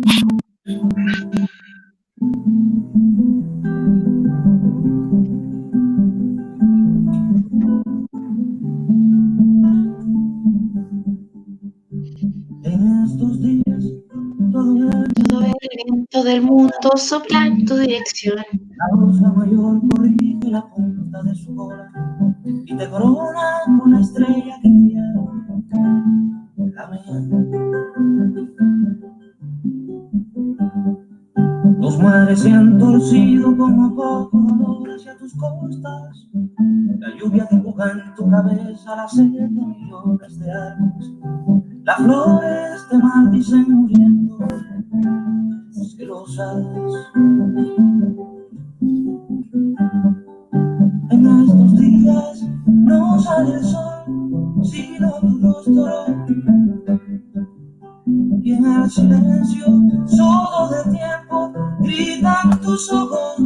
En estos días todo el viento del mundo sopla en tu dirección. La osa mayor corrige la punta de su cola y te corona con la estrella que brilla, la mía. Los mares se han torcido como poco dolor hacia tus costas. La lluvia dibuja en tu cabeza la sed de millones de árboles. Las flores te maldicen muriendo, celosas. En estos días no sale el sol, sino tu rostro. Y en el silencio sordo del tiempo gritan tus ojos.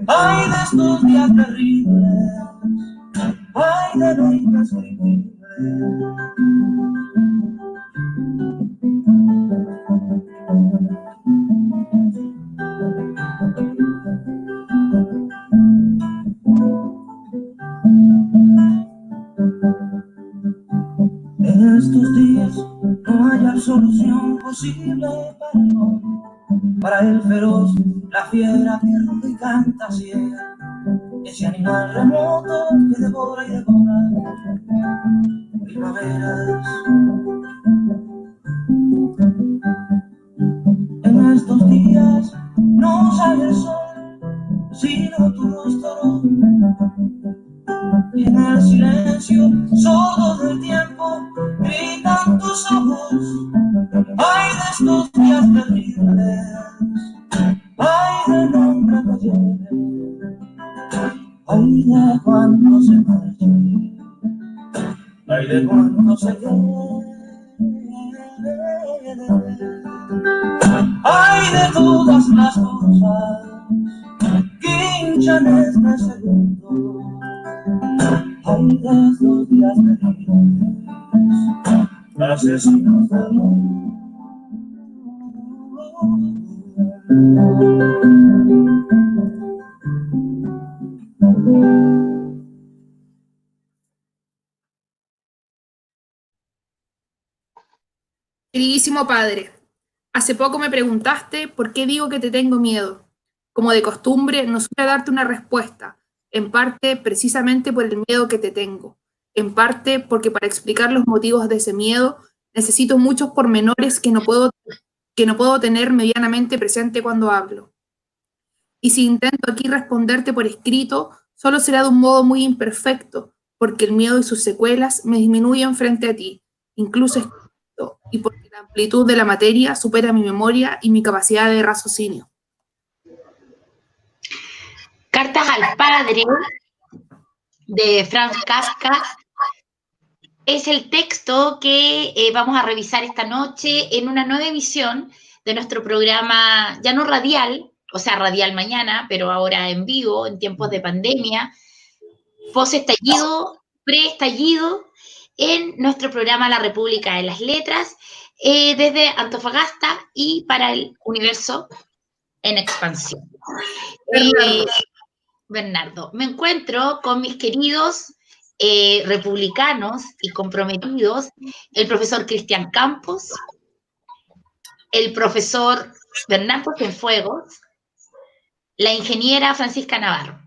Ay, de estos días terribles, ay, de lo indescriptible. En estos días no hay absolución posible para el hombre, para el feroz, la fiera que ruge y canta ciega, ese animal remoto que devora y devora primaveras. En estos días no sale el sol, sino tu rostro. Y en el silencio sordo del tiempo gritan tus ojos. Ay, de estos días terribles, ay, del nombre que lleve, ay, de cuando se marche, ay, de cuando se quede, ay, de todas las cosas que hinchan este segundo. Ay, de estos días terribles, asesinos de amor. Queridísimo padre, hace poco me preguntaste por qué digo que te tengo miedo. Como de costumbre, no supe darte una respuesta, en parte precisamente por el miedo que te tengo, en parte porque para explicar los motivos de ese miedo necesito muchos pormenores que no puedo tener medianamente presente cuando hablo. Y si intento aquí responderte por escrito, solo será de un modo muy imperfecto, porque el miedo y sus secuelas me disminuyen frente a ti, incluso escrito, y porque la amplitud de la materia supera mi memoria y mi capacidad de raciocinio. Cartas al padre de Franz Kafka es el texto que vamos a revisar esta noche en una nueva emisión de nuestro programa, ya no radial, o sea, radial mañana, pero ahora en vivo, en tiempos de pandemia, post-estallido, pre-estallido, en nuestro programa La República de las Letras, desde Antofagasta y para el universo en expansión. Bernardo, me encuentro con mis queridos republicanos y comprometidos, el profesor Cristian Campos, el profesor Bernardo Cienfuegos, la ingeniera Francisca Navarro.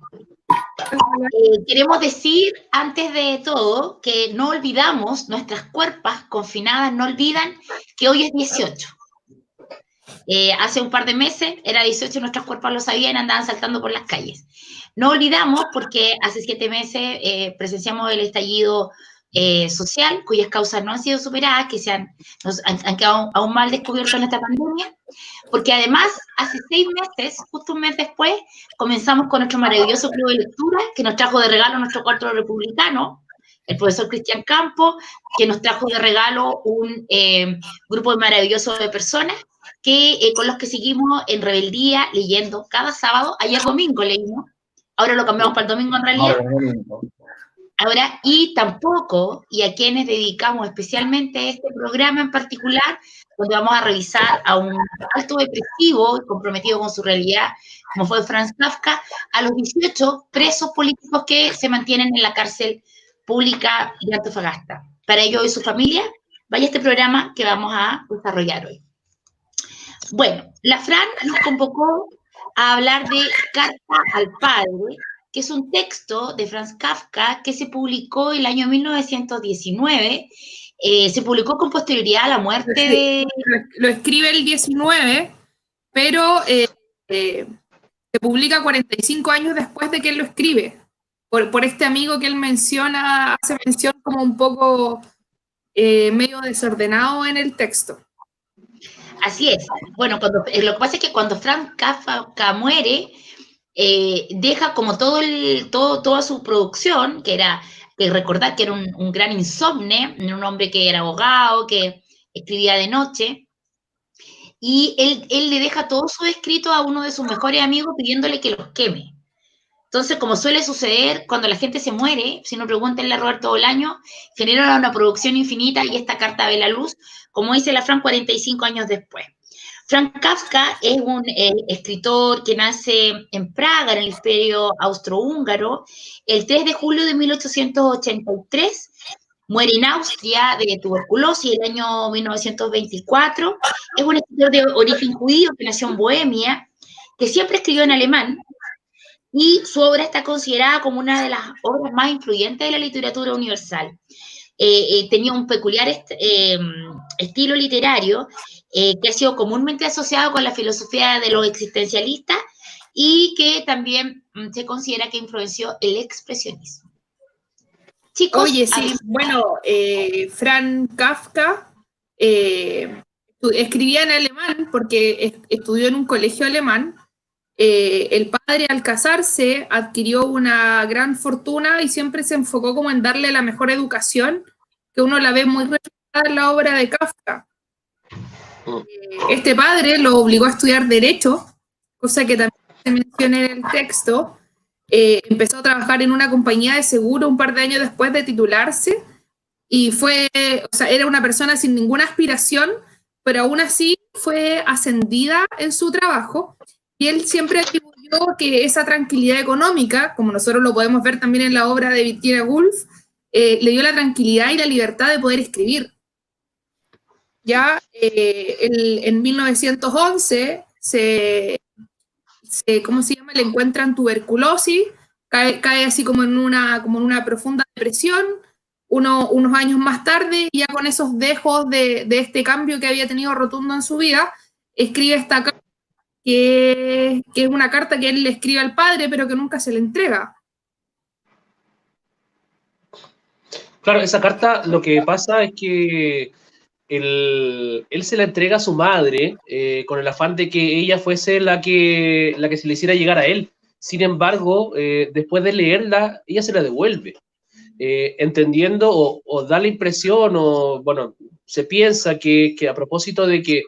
Queremos decir, antes de todo, que no olvidamos, nuestras cuerpas confinadas no olvidan que hoy es 18. Hace un par de meses era 18, nuestras cuerpas lo sabían y andaban saltando por las calles. No olvidamos porque hace 7 meses presenciamos el estallido social, cuyas causas no han sido superadas, que nos han quedado aún mal descubiertos en esta pandemia, porque además hace 6 meses, justo un mes después, comenzamos con nuestro maravilloso club de lectura, que nos trajo de regalo nuestro cuarto republicano, el profesor Cristian Campos, que nos trajo de regalo un grupo maravilloso de personas, con los que seguimos en rebeldía leyendo cada sábado. Ayer domingo leímos, ahora lo cambiamos para el domingo en realidad. Ahora, y tampoco, y a quienes dedicamos especialmente este programa en particular, donde vamos a revisar a un alto depresivo y comprometido con su realidad, como fue Franz Kafka, a los 18 presos políticos que se mantienen en la cárcel pública de Antofagasta. Para ello y su familia, vaya este programa que vamos a desarrollar hoy. Bueno, la Fran nos convocó a hablar de Carta al Padre, que es un texto de Franz Kafka que se publicó el año 1919. Se publicó con posterioridad a la muerte de... Lo escribe el 19, pero se publica 45 años después de que él lo escribe, por este amigo que él menciona, hace mención como un poco medio desordenado en el texto. Así es. Bueno, lo que pasa es que cuando Franz Kafka muere, deja como toda su producción, que era, que recordar que era un gran insomne, un hombre que era abogado, que escribía de noche, y él le deja todo su escrito a uno de sus mejores amigos pidiéndole que los queme. Entonces, como suele suceder cuando la gente se muere, si no pregúntenle a Roberto Bolaño, genera una producción infinita y esta carta ve la luz, como dice la Fran 45 años después. Franz Kafka es un escritor que nace en Praga, en el Imperio Austrohúngaro, el 3 de julio de 1883, muere en Austria de tuberculosis el año 1924, es un escritor de origen judío que nació en Bohemia, que siempre escribió en alemán, y su obra está considerada como una de las obras más influyentes de la literatura universal. Tenía un peculiar estilo literario que ha sido comúnmente asociado con la filosofía de los existencialistas y que también se considera que influenció el expresionismo. Chicos, oye, sí, bueno, Franz Kafka escribía en alemán porque estudió en un colegio alemán. El padre, al casarse, adquirió una gran fortuna y siempre se enfocó como en darle la mejor educación, que uno la ve muy reflejada en la obra de Kafka. Este padre lo obligó a estudiar Derecho, cosa que también se menciona en el texto. Empezó a trabajar en una compañía de seguro un par de años después de titularse y era una persona sin ninguna aspiración, pero aún así fue ascendida en su trabajo. Y él siempre atribuyó que esa tranquilidad económica, como nosotros lo podemos ver también en la obra de Virginia Woolf, le dio la tranquilidad y la libertad de poder escribir. Ya en 1911 ¿cómo se llama? Le encuentran tuberculosis, cae así como en una profunda depresión. Unos años más tarde, ya con esos dejos de este cambio que había tenido rotundo en su vida, escribe esta carta, que es una carta que él le escribe al padre, pero que nunca se le entrega. Claro, esa carta lo que pasa es que él se la entrega a su madre con el afán de que ella fuese la que se le hiciera llegar a él. Sin embargo, después de leerla, ella se la devuelve, entendiendo o da la impresión, o bueno, se piensa que a propósito de que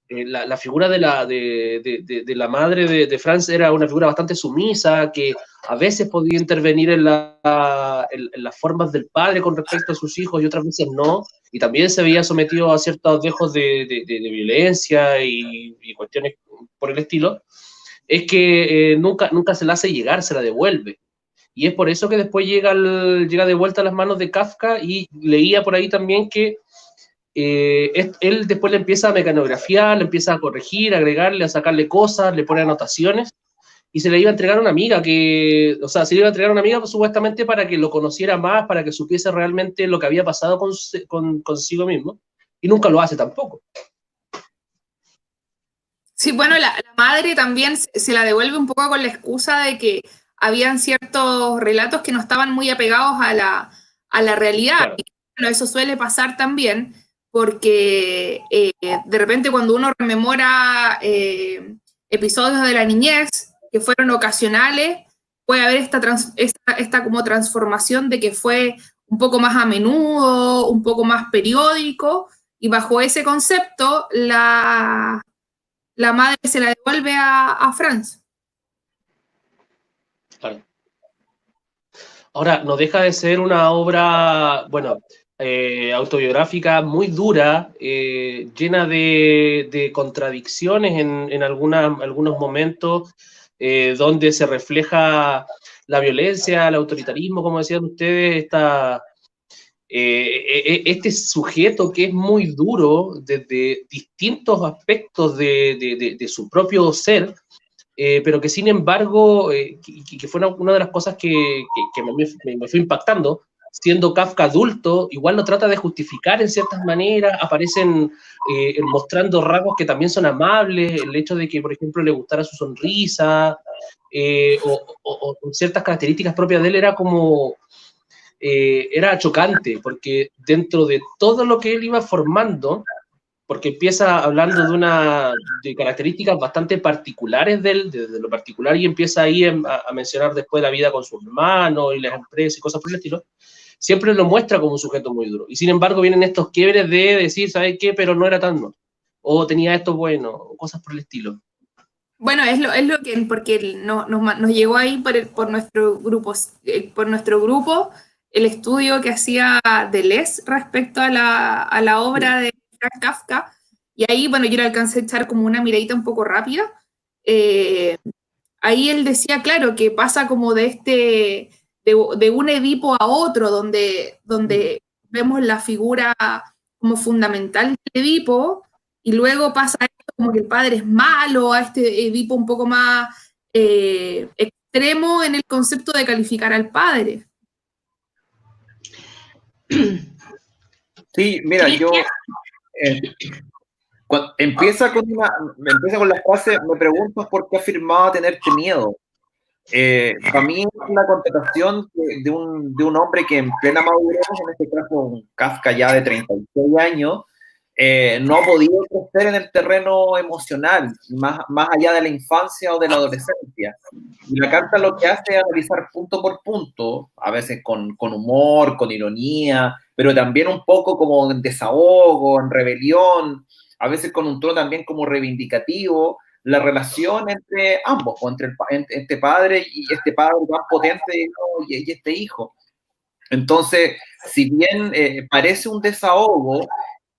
la figura de la madre de Franz era una figura bastante sumisa, que a veces podía intervenir en las formas del padre con respecto a sus hijos y otras veces no, y también se veía sometido a ciertos dejos de violencia y cuestiones por el estilo, es que nunca se la hace llegar, se la devuelve. Y es por eso que después llega de vuelta a las manos de Kafka, y leía por ahí también que él después le empieza a mecanografiar, le empieza a corregir, a agregarle, a sacarle cosas, le pone anotaciones, y se le iba a entregar a una amiga se le iba a entregar a una amiga supuestamente para que lo conociera más, para que supiese realmente lo que había pasado consigo mismo, y nunca lo hace tampoco. Sí, bueno, la madre también se la devuelve un poco con la excusa de que habían ciertos relatos que no estaban muy apegados a la realidad. Claro. Y bueno, eso suele pasar también, porque de repente cuando uno rememora episodios de la niñez que fueron ocasionales, puede haber esta como transformación de que fue un poco más a menudo, un poco más periódico, y bajo ese concepto la madre se la devuelve a Franz. Claro. Ahora, no deja de ser una obra, bueno, autobiográfica muy dura, llena de contradicciones en algunos momentos, donde se refleja la violencia, el autoritarismo, como decían ustedes, este sujeto que es muy duro desde distintos aspectos de su propio ser, pero que sin embargo, que fue una de las cosas que me fue impactando, siendo Kafka adulto, igual lo trata de justificar en ciertas maneras, aparecen mostrando rasgos que también son amables, el hecho de que, por ejemplo, le gustara su sonrisa, o ciertas características propias de él era como, era chocante, porque dentro de todo lo que él iba formando, porque empieza hablando de características bastante particulares de él, de lo particular, y empieza ahí a mencionar después la vida con sus hermanos y las empresas y cosas por el estilo, siempre lo muestra como un sujeto muy duro. Y sin embargo vienen estos quiebres de decir, ¿sabes qué? Pero no era tan no. O tenía esto bueno, o cosas por el estilo. Bueno, es lo que, porque nos llegó ahí por nuestro grupo el estudio que hacía Deleuze respecto a la obra de Franz Kafka, y ahí, bueno, yo le alcancé a echar como una miradita un poco rápida. Ahí él decía, claro, que pasa como de un Edipo a otro, donde vemos la figura como fundamental de Edipo, y luego pasa esto como que el padre es malo, a este Edipo un poco más extremo en el concepto de calificar al padre. Sí, mira, yo empieza con la frase, me preguntas por qué afirmaba tenerte miedo. Para mí es la contestación de un hombre que en plena madurez, en este caso un Kafka ya de 36 años, no ha podido crecer en el terreno emocional, más allá de la infancia o de la adolescencia. Y la carta lo que hace es analizar punto por punto, a veces con humor, con ironía, pero también un poco como en desahogo, en rebelión, a veces con un tono también como reivindicativo, la relación entre ambos, entre este padre y este padre tan potente, ¿no? y este hijo. Entonces, si bien parece un desahogo,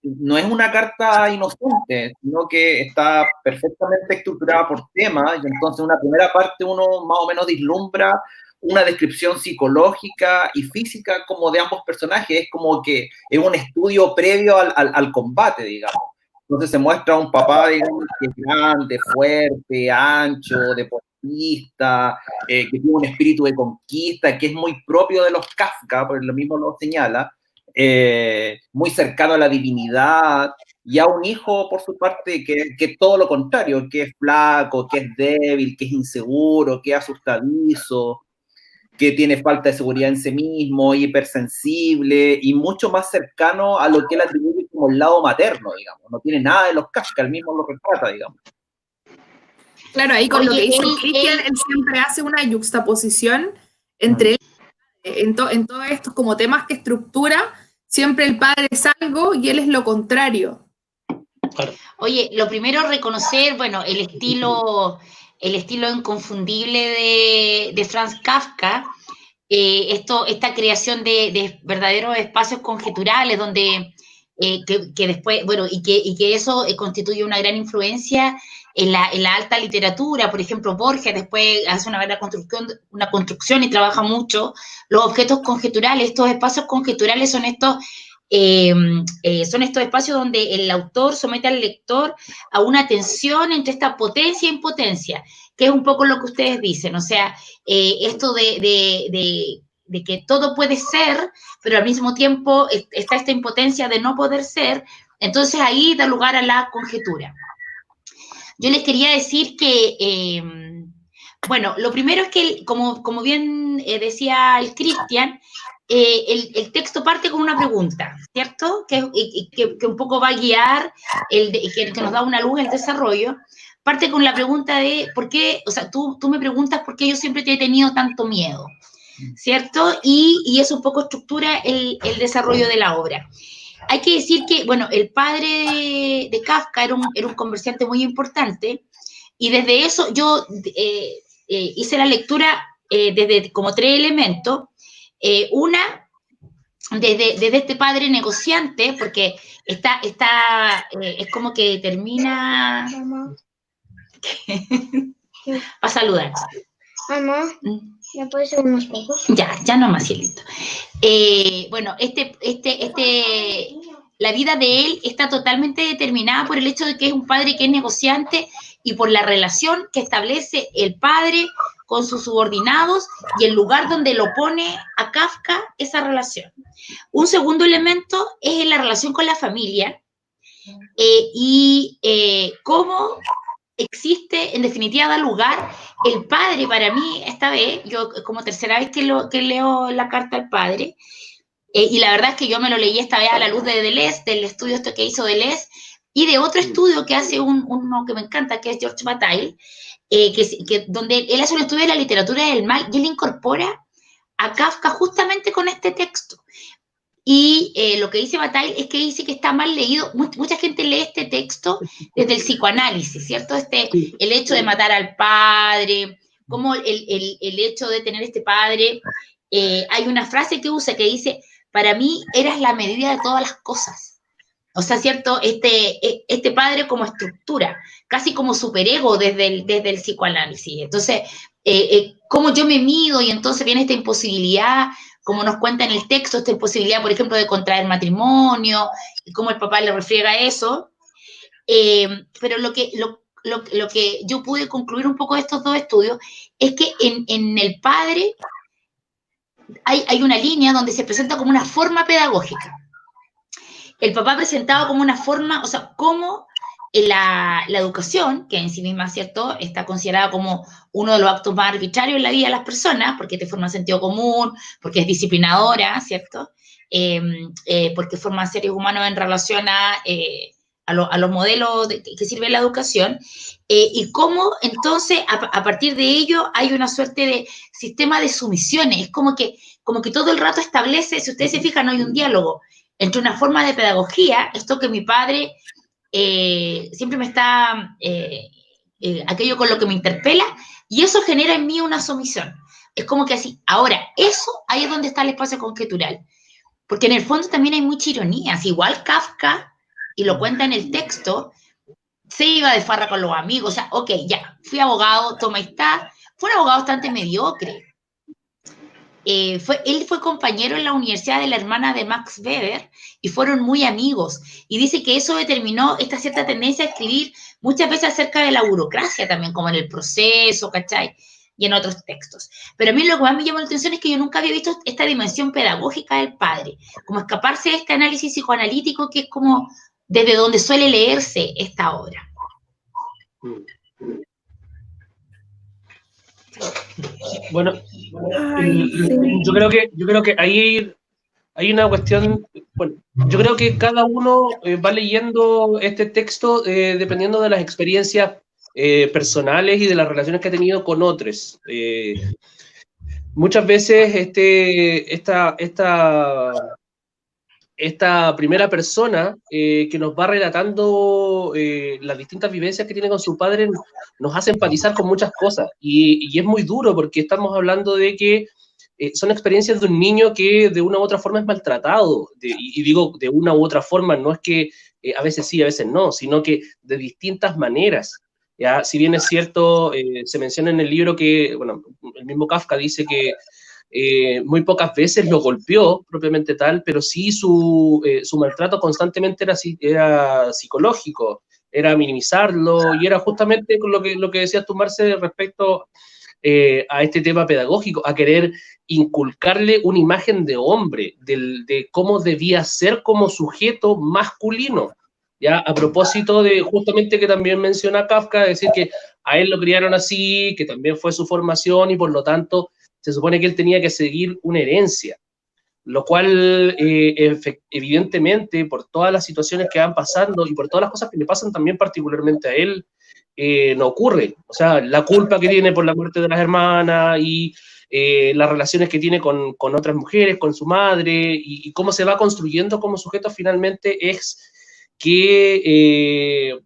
no es una carta inocente, sino que está perfectamente estructurada por temas, y entonces en una primera parte uno más o menos vislumbra una descripción psicológica y física como de ambos personajes, es como que es un estudio previo al combate, digamos. Entonces se muestra a un papá, digamos, que es grande, fuerte, ancho, deportista, que tiene un espíritu de conquista, que es muy propio de los Kafka, porque lo mismo lo señala, muy cercano a la divinidad, y a un hijo, por su parte, que es todo lo contrario, que es flaco, que es débil, que es inseguro, que es asustadizo, que tiene falta de seguridad en sí mismo, hipersensible y mucho más cercano a lo que él atribuye como el lado materno, digamos. No tiene nada de los Kafka, él mismo lo retrata, digamos. Claro, ahí con lo que dice Cristian, él siempre hace una yuxtaposición entre en todos estos como temas que estructura, siempre el padre es algo y él es lo contrario. Oye, lo primero reconocer, bueno, el estilo inconfundible de Franz Kafka, esta creación de verdaderos espacios conjeturales donde que después, bueno, y que eso constituye una gran influencia en la alta literatura. Por ejemplo, Borges después hace una construcción y trabaja mucho los objetos conjeturales. Estos espacios conjeturales son estos espacios donde el autor somete al lector a una tensión entre esta potencia e impotencia, que es un poco lo que ustedes dicen, o sea, esto de que todo puede ser, pero al mismo tiempo está esta impotencia de no poder ser, entonces ahí da lugar a la conjetura. Yo les quería decir que, bueno, lo primero es que, como bien decía el Cristian, el texto parte con una pregunta, ¿cierto? Que un poco va a guiar, que nos da una luz en el desarrollo. Parte con la pregunta de por qué, o sea, tú me preguntas por qué yo siempre te he tenido tanto miedo, ¿cierto? Y eso un poco estructura el desarrollo de la obra. Hay que decir que, bueno, el padre de Kafka era un comerciante muy importante, y desde eso yo hice la lectura desde como 3 elementos. Una, desde este padre negociante, porque es como que termina... Va a saludar. Mamá, ¿me puedes hacer unos pocos? Ya no más, cielito. Bueno, la vida de él está totalmente determinada por el hecho de que es un padre que es negociante y por la relación que establece el padre con sus subordinados y el lugar donde lo pone a Kafka esa relación. Un segundo elemento es la relación con la familia y cómo existe, en definitiva, da lugar el padre. Para mí, esta vez, yo como tercera vez que leo la carta al padre, y la verdad es que yo me lo leí esta vez a la luz de Deleuze, del estudio que hizo Deleuze, y de otro estudio que hace uno que me encanta, que es George Bataille, donde él hace un estudio de la literatura del mal, y él incorpora a Kafka justamente con este texto. Y lo que dice Bataille es que dice que está mal leído. Mucha gente lee este texto desde el psicoanálisis, ¿cierto? El hecho de matar al padre, como el hecho de tener este padre. Hay una frase que usa que dice, para mí eras la medida de todas las cosas. O sea, ¿cierto? Este padre como estructura, casi como superego desde el psicoanálisis. Entonces, cómo yo me mido y entonces viene esta imposibilidad, como nos cuenta en el texto, esta imposibilidad, por ejemplo, de contraer matrimonio, y cómo el papá le refriega eso. Pero lo que yo pude concluir un poco de estos dos estudios es que en el padre hay una línea donde se presenta como una forma pedagógica. El papá presentado como una forma, o sea, como la educación, que en sí misma, ¿cierto?, está considerada como uno de los actos más arbitrarios en la vida de las personas, porque te forma sentido común, porque es disciplinadora, ¿cierto?, porque forma seres humanos en relación a los modelos que sirve la educación, y cómo entonces a partir de ello hay una suerte de sistema de sumisiones. Es como que todo el rato establece, si ustedes se fijan, no hay un diálogo entre una forma de pedagogía, esto que mi padre siempre me está, aquello con lo que me interpela, y eso genera en mí una sumisión. Es como que así, ahora, eso ahí es donde está el espacio conjetural, porque en el fondo también hay mucha ironía. Igual Kafka, y lo cuenta en el texto, se iba de farra con los amigos, o sea, ok, ya, fui abogado, toma, ahí está, fue un abogado bastante mediocre. Él fue compañero en la universidad de la hermana de Max Weber y fueron muy amigos. Y dice que eso determinó esta cierta tendencia a escribir muchas veces acerca de la burocracia también, como en El Proceso, ¿cachai? Y en otros textos. Pero a mí lo que más me llamó la atención es que yo nunca había visto esta dimensión pedagógica del padre, como escaparse de este análisis psicoanalítico que es como desde donde suele leerse esta obra. Bueno, yo creo que ahí hay una cuestión. Bueno, yo creo que cada uno va leyendo este texto dependiendo de las experiencias personales y de las relaciones que ha tenido con otros. Muchas veces esta primera persona que nos va relatando las distintas vivencias que tiene con su padre nos hace empatizar con muchas cosas, y es muy duro porque estamos hablando de que son experiencias de un niño que de una u otra forma es maltratado, y digo de una u otra forma, no es que a veces sí, a veces no, sino que de distintas maneras. ¿Ya? Si bien es cierto, se menciona en el libro que, bueno, el mismo Kafka dice que muy pocas veces lo golpeó propiamente tal, pero sí su maltrato constantemente era psicológico, era minimizarlo, y era justamente con lo que decías tú, Marce, respecto a este tema pedagógico, a querer inculcarle una imagen de hombre, de cómo debía ser como sujeto masculino. Ya, a propósito de justamente que también menciona Kafka, decir que a él lo criaron así, que también fue su formación y por lo tanto se supone que él tenía que seguir una herencia, lo cual evidentemente por todas las situaciones que van pasando y por todas las cosas que le pasan también particularmente a él, no ocurre. O sea, la culpa que tiene por la muerte de las hermanas y las relaciones que tiene con otras mujeres, con su madre, y cómo se va construyendo como sujeto finalmente es que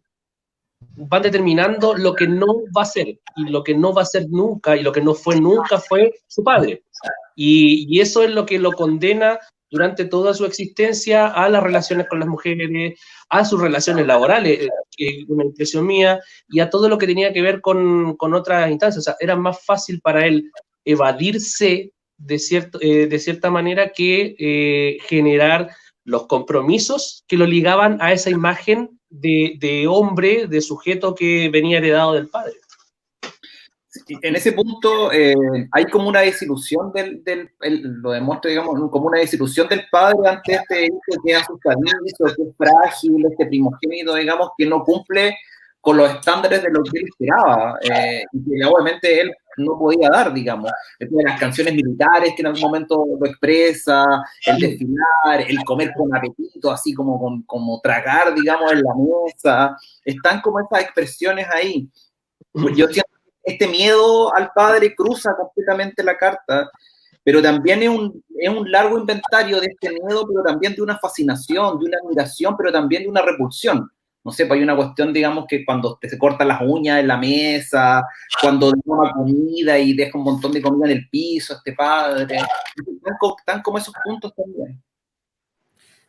van determinando lo que no va a ser, y lo que no va a ser nunca, y lo que no fue nunca fue su padre. Y eso es lo que lo condena durante toda su existencia a las relaciones con las mujeres, a sus relaciones laborales, una impresión mía, y a todo lo que tenía que ver con otras instancias. O sea, era más fácil para él evadirse de cierta manera que generar los compromisos que lo ligaban a esa imagen de hombre, de sujeto que venía heredado del padre. En ese punto hay como una desilusión lo demuestra, digamos, como una desilusión del padre ante este hijo que es asustadizo, que es frágil, este primogénito, digamos, que no cumple con los estándares de lo que él esperaba, y que obviamente él no podía dar, digamos. Las canciones militares que en algún momento lo expresa, el desfilar, el comer con apetito, así como tragar, digamos, en la mesa, están como esas expresiones ahí. Pues yo siento que este miedo al padre cruza completamente la carta, pero también es un largo inventario de este miedo, pero también de una fascinación, de una admiración, pero también de una repulsión. No sé, pues hay una cuestión, digamos, que cuando se cortan las uñas en la mesa, cuando toma comida y deja un montón de comida en el piso, este padre, están como esos puntos también.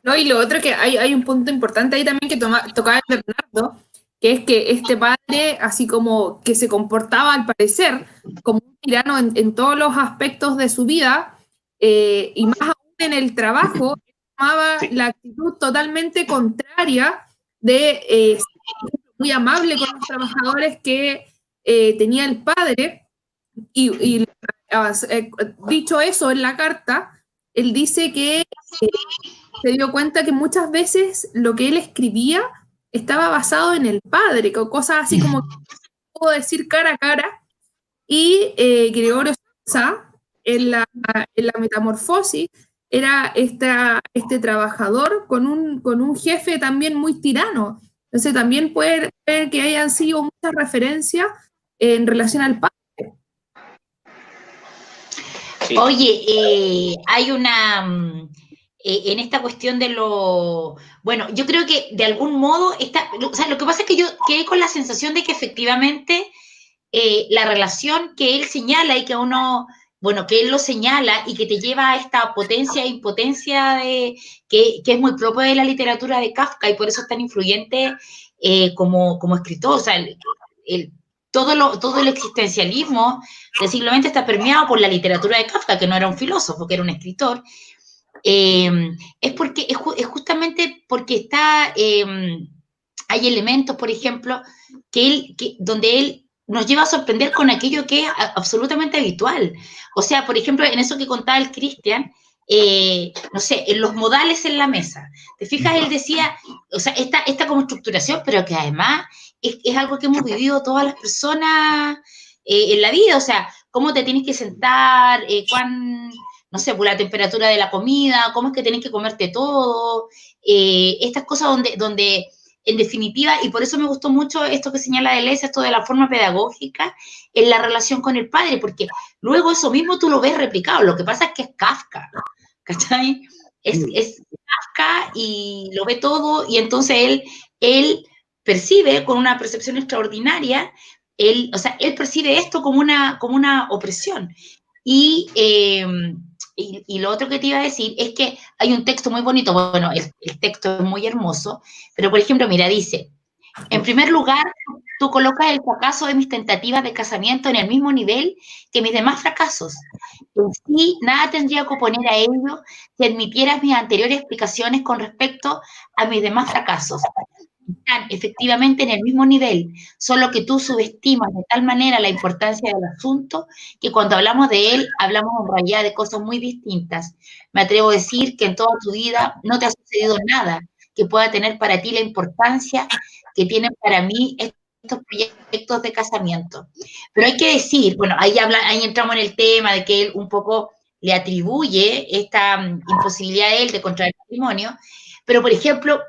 No, y lo otro que hay un punto importante ahí también que tocaba Bernardo, que es que este padre, así como que se comportaba al parecer como un tirano en todos los aspectos de su vida, y más aún en el trabajo, tomaba la actitud totalmente contraria de ser muy amable con los trabajadores que tenía el padre, y dicho eso en la carta, él dice que se dio cuenta que muchas veces lo que él escribía estaba basado en el padre, cosas así como que puedo decir cara a cara, y Gregorio Samsa, en la Metamorfosis, era este trabajador con un jefe también muy tirano. Entonces también puede ver que hayan sido muchas referencias en relación al padre. Sí. Oye, hay una... en esta cuestión de lo... Bueno, yo creo que de algún modo... o sea, lo que pasa es que yo quedé con la sensación de que efectivamente la relación que él señala y que uno... Bueno, que él lo señala y que te lleva a esta potencia e impotencia que es muy propio de la literatura de Kafka y por eso es tan influyente como escritor. O sea, todo el existencialismo del siglo XX está permeado por la literatura de Kafka, que no era un filósofo, que era un escritor. Es justamente porque hay elementos, por ejemplo, donde él nos lleva a sorprender con aquello que es absolutamente habitual. O sea, por ejemplo, en eso que contaba el Cristian, no sé, en los modales en la mesa. ¿Te fijas? Él decía, o sea, esta como estructuración, pero que además es algo que hemos vivido todas las personas en la vida. O sea, cómo te tienes que sentar, no sé, por la temperatura de la comida, cómo es que tenés que comerte todo, estas cosas donde en definitiva, y por eso me gustó mucho esto que señala Deleuze, esto de la forma pedagógica en la relación con el padre, porque luego eso mismo tú lo ves replicado, lo que pasa es que es Kafka, ¿cachai? Es Kafka y lo ve todo, y entonces él percibe con una percepción extraordinaria, él percibe esto como una opresión. Y lo otro que te iba a decir es que hay un texto muy bonito, bueno, el texto es muy hermoso, pero por ejemplo, mira, dice, en primer lugar, tú colocas el fracaso de mis tentativas de casamiento en el mismo nivel que mis demás fracasos. En sí, nada tendría que oponer a ello si admitieras mis anteriores explicaciones con respecto a mis demás fracasos. Están efectivamente en el mismo nivel, solo que tú subestimas de tal manera la importancia del asunto que cuando hablamos de él, hablamos en realidad de cosas muy distintas. Me atrevo a decir que en toda tu vida no te ha sucedido nada que pueda tener para ti la importancia que tienen para mí estos proyectos de casamiento. Pero hay que decir, bueno, ahí entramos en el tema de que él un poco le atribuye esta imposibilidad de él de contraer matrimonio, pero por ejemplo,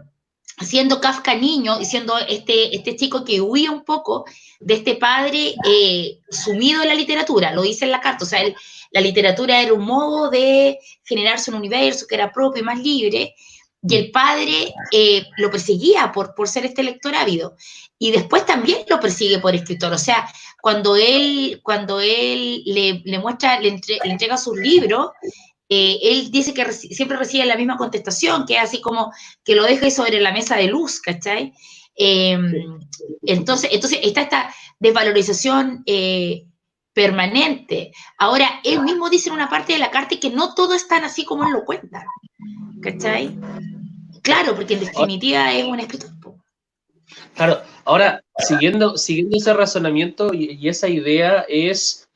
siendo Kafka niño y siendo este chico que huía un poco de este padre sumido en la literatura, lo dice en la carta, o sea, la literatura era un modo de generarse un universo que era propio y más libre, y el padre lo perseguía por ser este lector ávido, y después también lo persigue por escritor, o sea, cuando él le entrega sus libros, él dice que siempre recibe la misma contestación, que es así como que lo deje sobre la mesa de luz, ¿cachai? Entonces está esta desvalorización permanente. Ahora, él mismo dice en una parte de la carta que no todo es tan así como él lo cuenta, ¿cachai? Claro, porque en definitiva es un escritor. Claro, ahora, siguiendo ese razonamiento y esa idea es,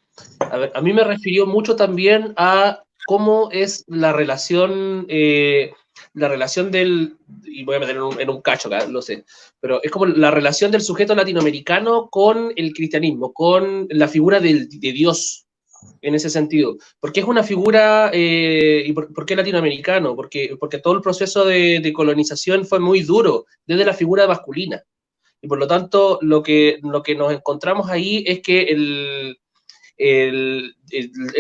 a mí me refirió mucho también a cómo es la relación del, y voy a meter en un cacho acá, lo sé, pero es como la relación del sujeto latinoamericano con el cristianismo, con la figura de Dios, en ese sentido. Porque es una figura, ¿y por qué latinoamericano? Porque todo el proceso de colonización fue muy duro, desde la figura masculina. Y por lo tanto, lo que nos encontramos ahí es que el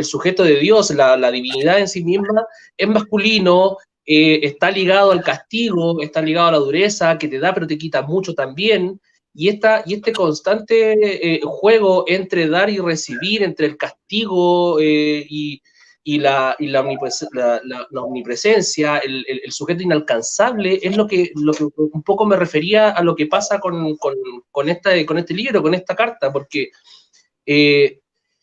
sujeto de Dios, la divinidad en sí misma, es masculino, está ligado al castigo, está ligado a la dureza, que te da pero te quita mucho también. Y este constante juego entre dar y recibir, entre el castigo y la omnipresencia, el sujeto inalcanzable, es lo que un poco me refería a lo que pasa con este libro, con esta carta, porque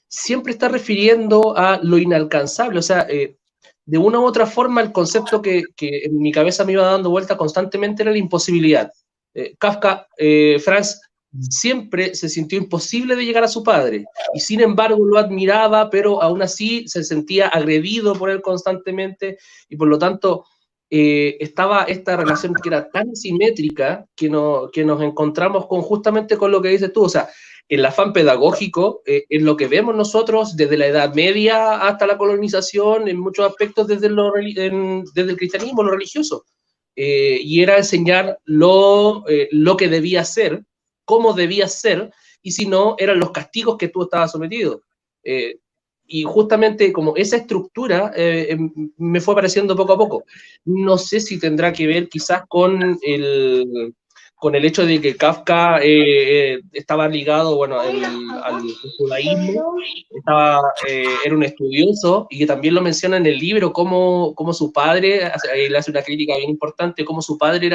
siempre está refiriendo a lo inalcanzable, o sea, de una u otra forma el concepto que en mi cabeza me iba dando vuelta constantemente era la imposibilidad. Kafka, Franz, siempre se sintió imposible de llegar a su padre, y sin embargo lo admiraba, pero aún así se sentía agredido por él constantemente, y por lo tanto estaba esta relación que era tan simétrica que nos encontramos justamente con lo que dices tú, o sea, el afán pedagógico es lo que vemos nosotros desde la Edad Media hasta la colonización, en muchos aspectos desde el cristianismo, lo religioso. Y era enseñar lo que debía ser, cómo debía ser, y si no, eran los castigos que tú estabas sometido. Y justamente como esa estructura me fue apareciendo poco a poco. No sé si tendrá que ver quizás con el hecho de que Kafka estaba ligado, bueno, al judaísmo, era un estudioso, y que también lo menciona en el libro, como su padre, le hace una crítica bien importante, como su padre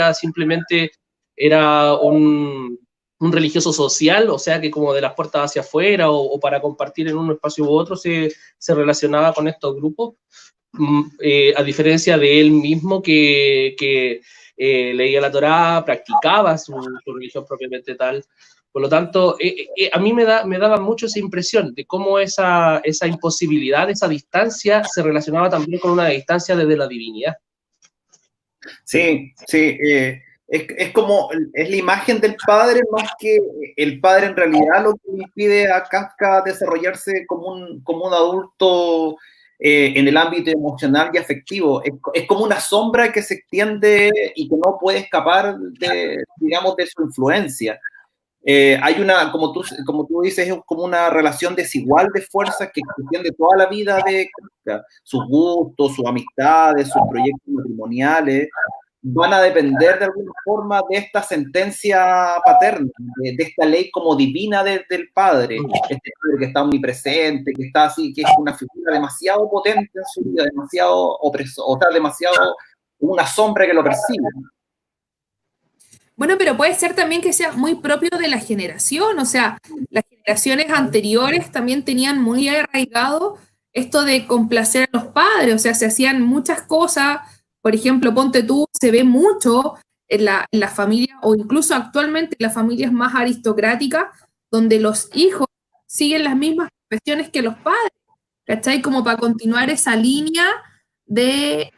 era un religioso social, o sea que como de las puertas hacia afuera o para compartir en un espacio u otro se relacionaba con estos grupos, a diferencia de él mismo que leía la Torá, practicaba su religión propiamente tal. Por lo tanto, a mí me daba mucho esa impresión de cómo esa imposibilidad, esa distancia se relacionaba también con una distancia desde la divinidad. Sí, sí, es como, es la imagen del padre más que el padre en realidad lo que impide a Kafka desarrollarse como un adulto en el ámbito emocional y afectivo. Es como una sombra que se extiende y que no puede escapar digamos, de su influencia. Hay como tú dices, es como una relación desigual de fuerzas que se extiende toda la vida de Kafka. Sus gustos, sus amistades, sus proyectos matrimoniales van a depender de alguna forma de esta sentencia paterna, de esta ley como divina del padre, este padre que está omnipresente, que está así, que es una figura demasiado potente en su vida, demasiado opresor, o sea, demasiado una sombra que lo persigue. Bueno, pero puede ser también que sea muy propio de la generación, o sea, las generaciones anteriores también tenían muy arraigado esto de complacer a los padres, o sea, se hacían muchas cosas, por ejemplo, ponte tú, se ve mucho en la familia, o incluso actualmente en las familias más aristocráticas, donde los hijos siguen las mismas profesiones que los padres, ¿cachai? Como para continuar esa línea de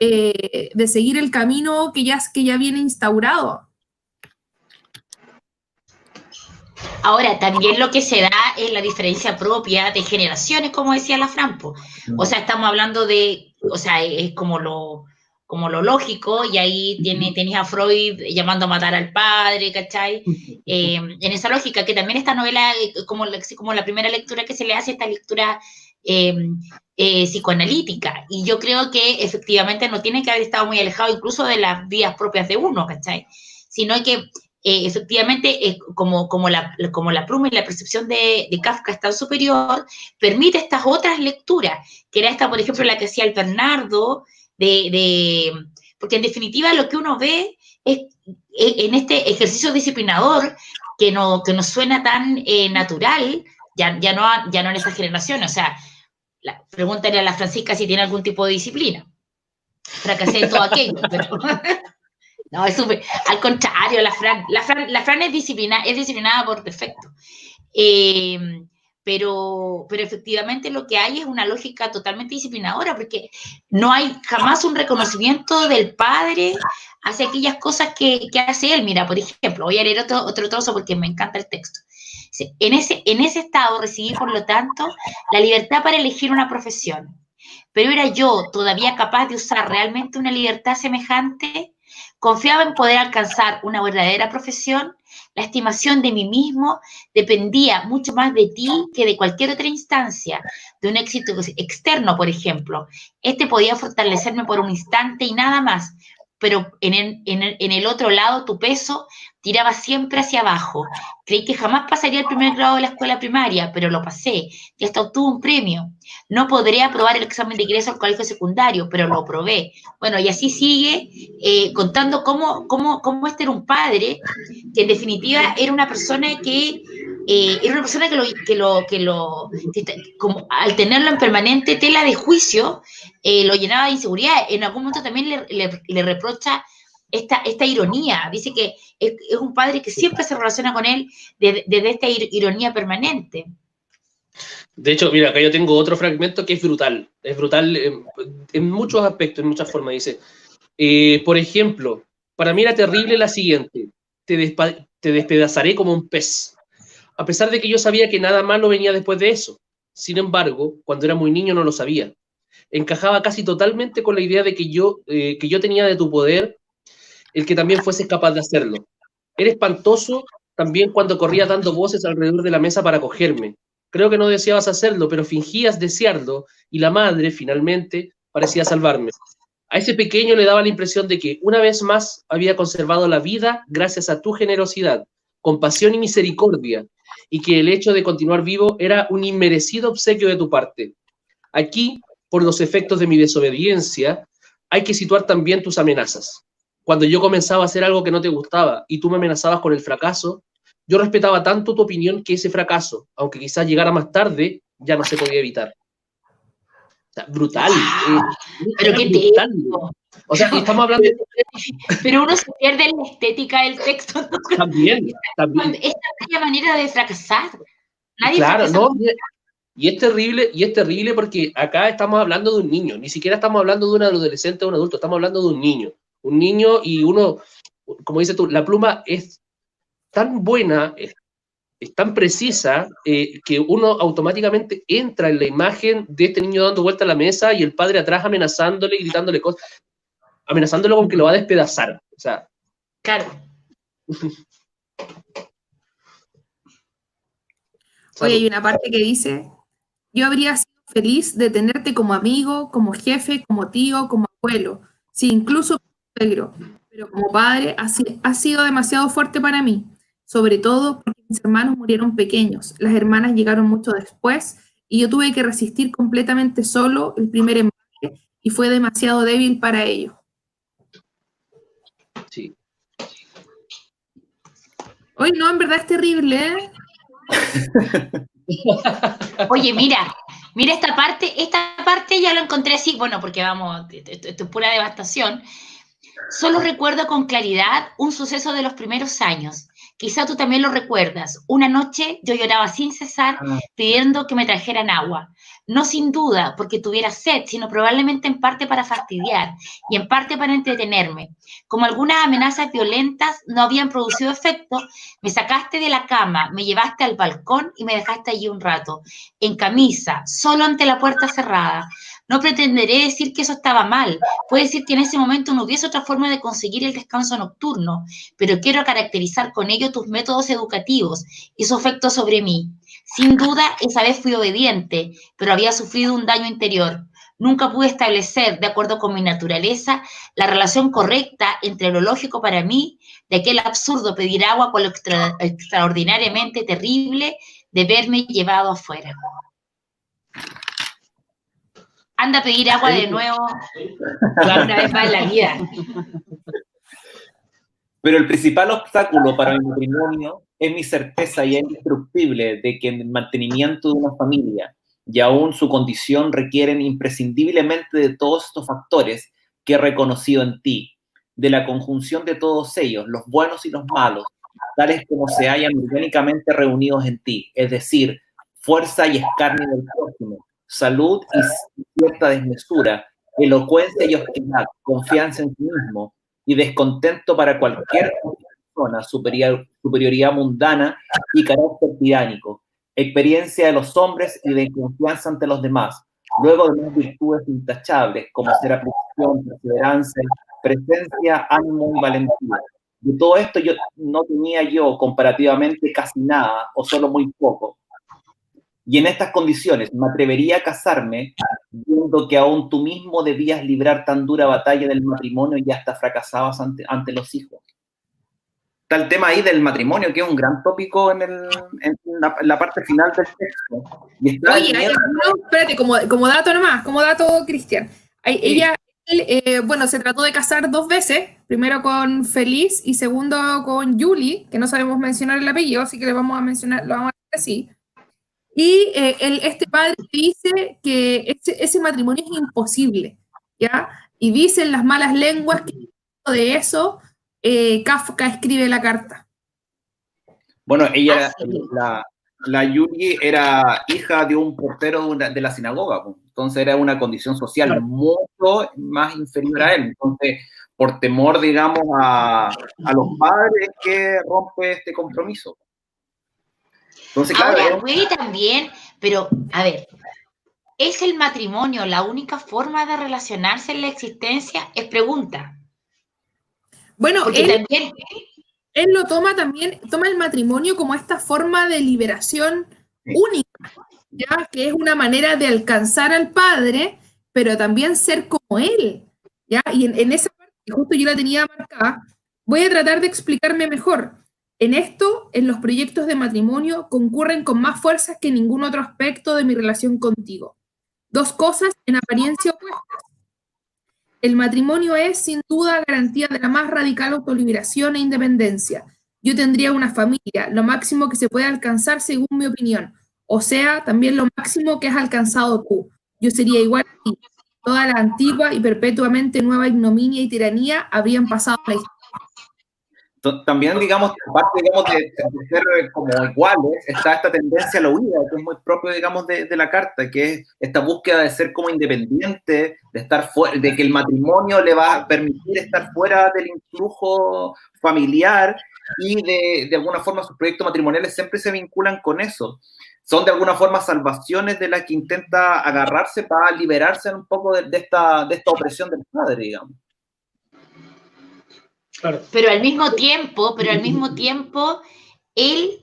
seguir el camino que ya viene instaurado. Ahora, también lo que se da es la diferencia propia de generaciones, como decía la Franco. O sea, estamos hablando o sea, es como lo lógico, y ahí tenés a Freud llamando a matar al padre, ¿cachai? En esa lógica, que también esta novela, como la primera lectura que se le hace, esta lectura psicoanalítica, y yo creo que efectivamente no tiene que haber estado muy alejado incluso de las vías propias de uno, ¿cachai? Sino que efectivamente, como la pluma y la percepción de Kafka es tan superior, permite estas otras lecturas, que era esta, por ejemplo, la que hacía el Bernardo, porque en definitiva lo que uno ve es en este ejercicio disciplinador que nos suena tan natural, ya no en esta generación, o sea, pregúntale a la Francisca si tiene algún tipo de disciplina. Fracasé en todo aquello, pero... No, es súper... Al contrario, la Fran es disciplinada por defecto. Pero efectivamente lo que hay es una lógica totalmente disciplinadora, porque no hay jamás un reconocimiento del padre hacia aquellas cosas que hace él. Mira, por ejemplo, voy a leer otro trozo porque me encanta el texto. En ese estado recibí, por lo tanto, la libertad para elegir una profesión. Pero era yo todavía capaz de usar realmente una libertad semejante. Confiaba en poder alcanzar una verdadera profesión. La estimación de mí mismo dependía mucho más de ti que de cualquier otra instancia, de un éxito externo, por ejemplo. Este podía fortalecerme por un instante y nada más, pero en el otro lado tu peso tiraba siempre hacia abajo. Creí que jamás pasaría el primer grado de la escuela primaria, pero lo pasé y hasta obtuve un premio. No podré aprobar el examen de ingreso al colegio secundario, pero lo aprobé. Bueno, y así sigue contando cómo este era un padre que en definitiva era una persona que como al tenerlo en permanente tela de juicio, lo llenaba de inseguridad. En algún momento también le reprocha esta ironía. Dice que es un padre que siempre se relaciona con él desde esta ironía permanente. De hecho, mira, acá yo tengo otro fragmento que es brutal en muchos aspectos, en muchas formas. Dice, por ejemplo, para mí era terrible la siguiente: te despedazaré como un pez. A pesar de que yo sabía que nada malo venía después de eso. Sin embargo, cuando era muy niño no lo sabía. Encajaba casi totalmente con la idea de que yo tenía de tu poder el que también fueses capaz de hacerlo. Era espantoso también cuando corrías dando voces alrededor de la mesa para cogerme. Creo que no deseabas hacerlo, pero fingías desearlo, y la madre, finalmente, parecía salvarme. A ese pequeño le daba la impresión de que, una vez más, había conservado la vida gracias a tu generosidad, compasión y misericordia, y que el hecho de continuar vivo era un inmerecido obsequio de tu parte. Aquí, por los efectos de mi desobediencia, hay que situar también tus amenazas. Cuando yo comenzaba a hacer algo que no te gustaba y tú me amenazabas con el fracaso, yo respetaba tanto tu opinión que ese fracaso, aunque quizás llegara más tarde, ya no se podía evitar. O sea, brutal. Pero qué brutal. O sea, estamos hablando... Pero uno se pierde en la estética del texto, ¿no? También. Esta es la manera de fracasar. Nadie claro, fracasa. No, y es terrible porque acá estamos hablando de un niño, ni siquiera estamos hablando de un adolescente o un adulto, estamos hablando de un niño. Un niño, y uno, como dices tú, la pluma es tan buena, es tan precisa, que uno automáticamente entra en la imagen de este niño dando vuelta a la mesa y el padre atrás amenazándole y gritándole cosas, amenazándolo con que lo va a despedazar. O sea, claro. Oye, hay una parte que dice: yo habría sido feliz de tenerte como amigo, como jefe, como tío, como abuelo, sí, incluso como suegro, pero como padre ha sido demasiado fuerte para mí, sobre todo porque mis hermanos murieron pequeños, las hermanas llegaron mucho después y yo tuve que resistir completamente solo el primer embate y fue demasiado débil para ello. Sí. Oye, no, en verdad es terrible, ¿eh? Oye, mira esta parte ya lo encontré así, bueno, porque vamos, esto es pura devastación. Solo recuerdo con claridad un suceso de los primeros años. Quizá tú también lo recuerdas. Una noche yo lloraba sin cesar pidiendo que me trajeran agua. No sin duda porque tuviera sed, sino probablemente en parte para fastidiar y en parte para entretenerme. Como algunas amenazas violentas no habían producido efecto, me sacaste de la cama, me llevaste al balcón y me dejaste allí un rato, en camisa, solo ante la puerta cerrada. No pretenderé decir que eso estaba mal. Puede decir que en ese momento no hubiese otra forma de conseguir el descanso nocturno, pero quiero caracterizar con ello tus métodos educativos y su efecto sobre mí. Sin duda, esa vez fui obediente, pero había sufrido un daño interior. Nunca pude establecer, de acuerdo con mi naturaleza, la relación correcta entre lo lógico para mí de aquel absurdo pedir agua con lo extraordinariamente terrible de verme llevado afuera. Anda a pedir agua de nuevo, una vez más en la vida. Pero el principal obstáculo para mi matrimonio es mi certeza ya indestructible de que el mantenimiento de una familia y aún su condición requieren imprescindiblemente de todos estos factores que he reconocido en ti, de la conjunción de todos ellos, los buenos y los malos, tales como se hallan orgánicamente reunidos en ti, es decir, fuerza y escarnio del prójimo, salud y cierta desmesura, elocuencia y hostilidad, confianza en sí mismo y descontento para cualquier persona, superioridad mundana y carácter tiránico, experiencia de los hombres y de confianza ante los demás, luego de unas virtudes intachables como ser aplicación, perseverancia, presencia, ánimo y valentía. De todo esto no tenía yo comparativamente casi nada o solo muy poco. Y en estas condiciones me atrevería a casarme viendo que aún tú mismo debías librar tan dura batalla del matrimonio y hasta fracasabas ante los hijos. Está el tema ahí del matrimonio, que es un gran tópico en la parte final del texto. Y está Oye, espérate, como dato nomás, como dato, Cristian. Sí. Bueno, se trató de casar 2 veces, primero con Feliz y segundo con Julie, que no sabemos mencionar el apellido, así que lo vamos a decir así. Y este padre dice que ese matrimonio es imposible, ¿ya? Y dicen las malas lenguas que de eso Kafka escribe la carta. Bueno, ella, la Yuri era hija de un portero de la sinagoga, pues. Entonces era una condición social mucho más inferior a él. Entonces, por temor, digamos, a los padres, que rompe este compromiso. Entonces, claro, ahora puede también, pero a ver, ¿es el matrimonio la única forma de relacionarse en la existencia? Es pregunta. Bueno, porque también él lo toma el matrimonio como esta forma de liberación única, ¿ya? Que es una manera de alcanzar al padre, pero también ser como él, ¿ya? Y en esa parte, justo yo la tenía marcada, voy a tratar de explicarme mejor. En esto, en los proyectos de matrimonio, concurren con más fuerzas que ningún otro aspecto de mi relación contigo. 2 cosas en apariencia opuestas. El matrimonio es, sin duda, garantía de la más radical autoliberación e independencia. Yo tendría una familia, lo máximo que se puede alcanzar según mi opinión. O sea, también lo máximo que has alcanzado tú. Yo sería igual a ti. Toda la antigua y perpetuamente nueva ignominia y tiranía habrían pasado a la historia. También, digamos, aparte, digamos, de ser como iguales, está esta tendencia a la huida, que es muy propio, digamos, de la carta, que es esta búsqueda de ser como independiente, de estar fuera, de que el matrimonio le va a permitir estar fuera del influjo familiar, y de alguna forma sus proyectos matrimoniales siempre se vinculan con eso. Son de alguna forma salvaciones de las que intenta agarrarse para liberarse un poco de esta opresión del padre, digamos. Claro. Pero al mismo tiempo, él,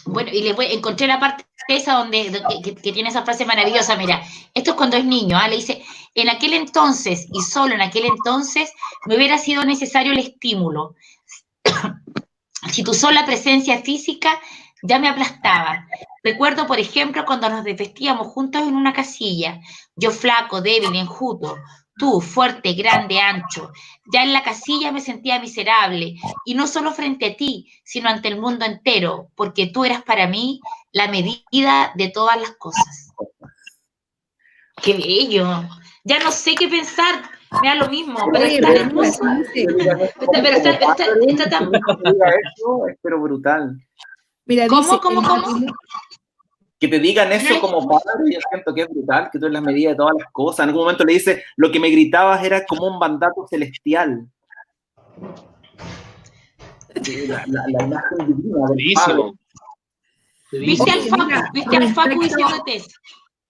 bueno, y encontré la parte esa donde que tiene esa frase maravillosa, mira, esto es cuando es niño, le dice, en aquel entonces, y solo en aquel entonces, me hubiera sido necesario el estímulo. Si tu sola presencia física ya me aplastaba. Recuerdo, por ejemplo, cuando nos desvestíamos juntos en una casilla, yo flaco, débil, enjuto, tú, fuerte, grande, ancho. Ya en la casilla me sentía miserable, y no solo frente a ti, sino ante el mundo entero, porque tú eras para mí la medida de todas las cosas. ¡Qué bello! Ya no sé qué pensar, me da lo mismo, pero está hermoso. Está tan... Pero brutal. Mira, ¿Cómo? Que te digan eso como padre, yo siento que es brutal, que tú eres la medida de todas las cosas. En algún momento le dice, lo que me gritabas era como un mandato celestial. La imagen divina del padre. ¿Viste al Facu diciéndote eso?